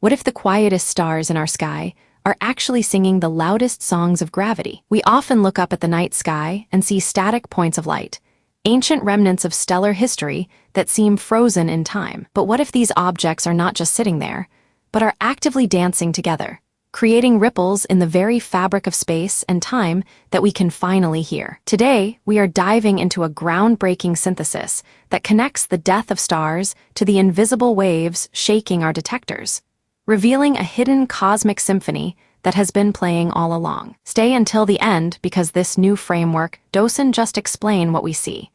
What if the quietest stars in our sky are actually singing the loudest songs of gravity? We often look up at the night sky and see static points of light, ancient remnants of stellar history that seem frozen in time. But what if these objects are not just sitting there, but are actively dancing together, creating ripples in the very fabric of space and time that we can finally hear? Today, we are diving into a groundbreaking synthesis that connects the death of stars to the invisible waves shaking our detectors, revealing a hidden cosmic symphony that has been playing all along. Stay until the end because this new framework doesn't just explain what we see.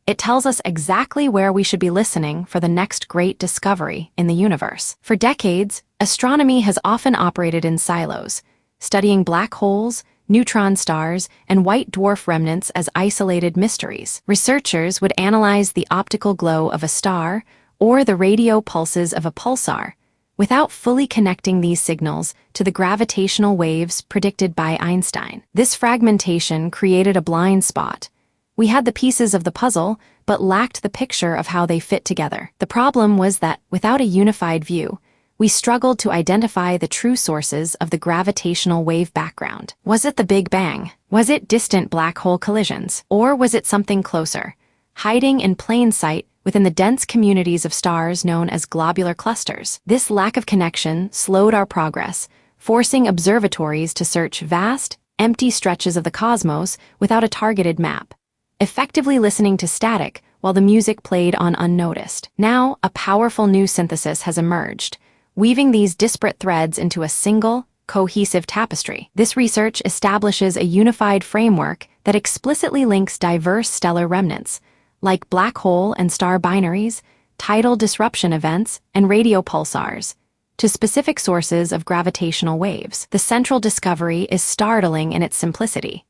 It tells us exactly where we should be listening for the next great discovery in the universe. For decades, astronomy has often operated in silos, studying black holes, neutron stars, and white dwarf remnants as isolated mysteries. Researchers would analyze the optical glow of a star or the radio pulses of a pulsar, without fully connecting these signals to the gravitational waves predicted by Einstein. This fragmentation created a blind spot. We had the pieces of the puzzle, but lacked the picture of how they fit together. The problem was that, without a unified view, we struggled to identify the true sources of the gravitational wave background. Was it the Big Bang? Was it distant black hole collisions? Or was it something closer, hiding in plain sight within the dense communities of stars known as globular clusters? This lack of connection slowed our progress, forcing observatories to search vast, empty stretches of the cosmos without a targeted map, effectively listening to static while the music played on unnoticed. Now, a powerful new synthesis has emerged, weaving these disparate threads into a single, cohesive tapestry. This research establishes a unified framework that explicitly links diverse stellar remnants, like black hole and star binaries, tidal disruption events, and radio pulsars, to specific sources of gravitational waves. The central discovery is startling in its simplicity.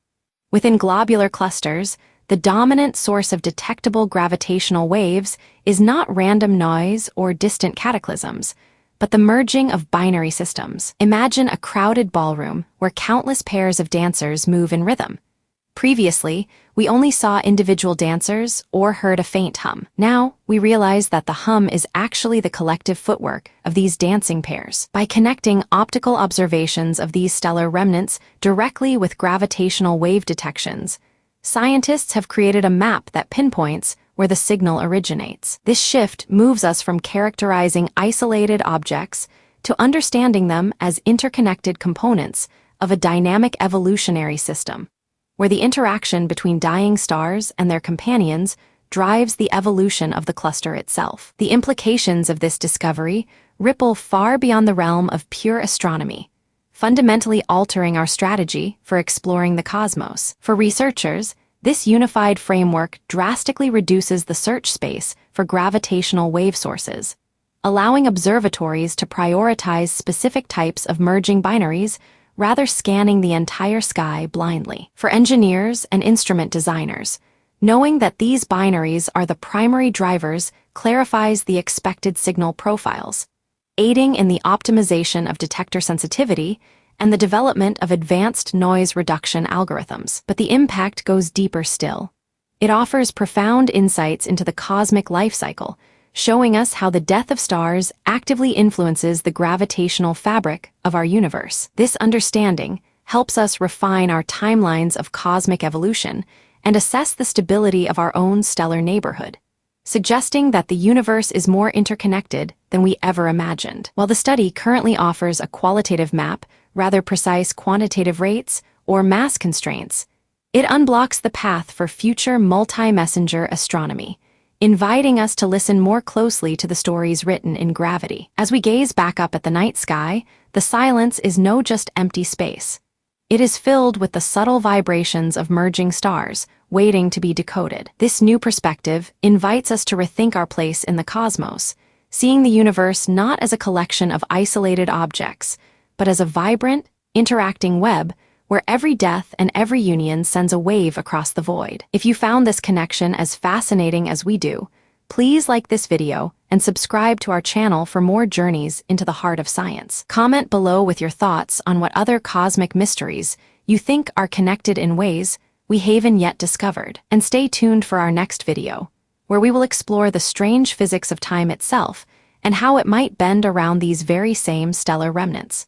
Within globular clusters, the dominant source of detectable gravitational waves is not random noise or distant cataclysms, but the merging of binary systems. Imagine a crowded ballroom where countless pairs of dancers move in rhythm. Previously, we only saw individual dancers or heard a faint hum. Now, we realize that the hum is actually the collective footwork of these dancing pairs. By connecting optical observations of these stellar remnants directly with gravitational wave detections, scientists have created a map that pinpoints where the signal originates. This shift moves us from characterizing isolated objects to understanding them as interconnected components of a dynamic evolutionary system, where the interaction between dying stars and their companions drives the evolution of the cluster itself. The implications of this discovery ripple far beyond the realm of pure astronomy, fundamentally altering our strategy for exploring the cosmos. For researchers, this unified framework drastically reduces the search space for gravitational wave sources, allowing observatories to prioritize specific types of merging binaries rather scanning the entire sky blindly. For engineers and instrument designers, knowing that these binaries are the primary drivers clarifies the expected signal profiles, aiding in the optimization of detector sensitivity and the development of advanced noise reduction algorithms. But the impact goes deeper still. It offers profound insights into the cosmic life cycle, showing us how the death of stars actively influences the gravitational fabric of our universe. This understanding helps us refine our timelines of cosmic evolution and assess the stability of our own stellar neighborhood, suggesting that the universe is more interconnected than we ever imagined. While the study currently offers a qualitative map, rather precise quantitative rates, or mass constraints, it unblocks the path for future multi-messenger astronomy, inviting us to listen more closely to the stories written in gravity. As we gaze back up at the night sky, the silence is no just empty space. It is filled with the subtle vibrations of merging stars, waiting to be decoded. This new perspective invites us to rethink our place in the cosmos, seeing the universe not as a collection of isolated objects, but as a vibrant, interacting web where every death and every union sends a wave across the void. If you found this connection as fascinating as we do, please like this video and subscribe to our channel for more journeys into the heart of science. Comment below with your thoughts on what other cosmic mysteries you think are connected in ways we haven't yet discovered. And stay tuned for our next video, where we will explore the strange physics of time itself and how it might bend around these very same stellar remnants.